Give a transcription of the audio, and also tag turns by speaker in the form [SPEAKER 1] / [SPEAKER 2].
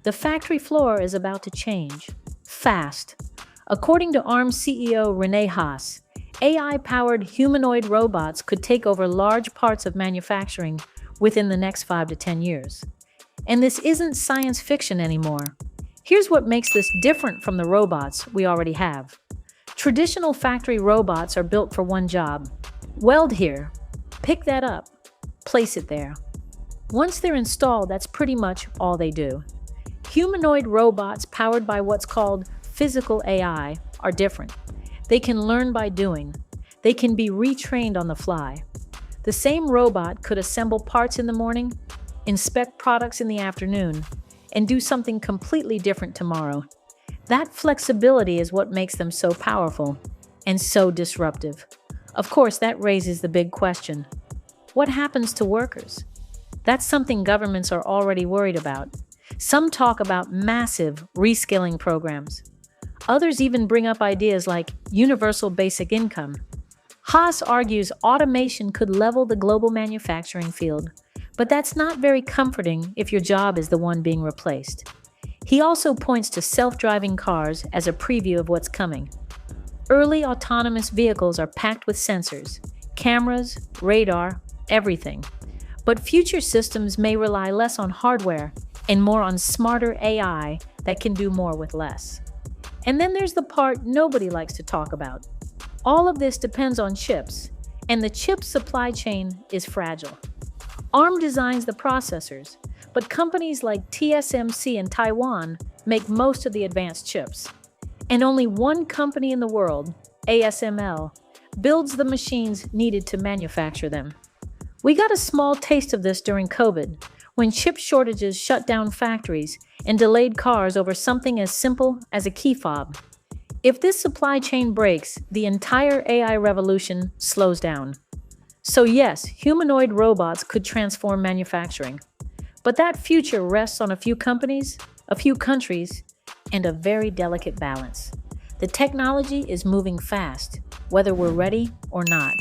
[SPEAKER 1] The factory floor is about to change. Fast. According to ARM CEO Rene Haas, AI-powered humanoid robots could take over large parts of manufacturing within the next 5 to 10 years. And this isn't science fiction anymore. Here's what makes this different from the robots we already have. Traditional factory robots are built for one job. Weld here, pick that up, place it there. Once they're installed, that's pretty much all they do. Humanoid robots powered by what's called physical AI are different. They can learn by doing. They can be retrained on the fly. The same robot could assemble parts in the morning, inspect products in the afternoon, and do something completely different tomorrow. That flexibility is what makes them so powerful and so disruptive. Of course, that raises the big question. What happens to workers? That's something governments are already worried about. Some talk about massive reskilling programs. Others even bring up ideas like universal basic income. Haas argues automation could level the global manufacturing field, but that's not very comforting if your job is the one being replaced. He also points to self-driving cars as a preview of what's coming. Early autonomous vehicles are packed with sensors, cameras, radar, everything. But future systems may rely less on hardware and more on smarter AI that can do more with less. And then there's the part nobody likes to talk about. All of this depends on chips, and the chip supply chain is fragile. ARM designs the processors, but companies like TSMC in Taiwan make most of the advanced chips. And only one company in the world, ASML, builds the machines needed to manufacture them. We got a small taste of this during COVID, when chip shortages shut down factories and delayed cars over something as simple as a key fob. If this supply chain breaks, the entire AI revolution slows down. So yes, humanoid robots could transform manufacturing. But that future rests on a few companies, a few countries, and a very delicate balance. The technology is moving fast, whether we're ready or not.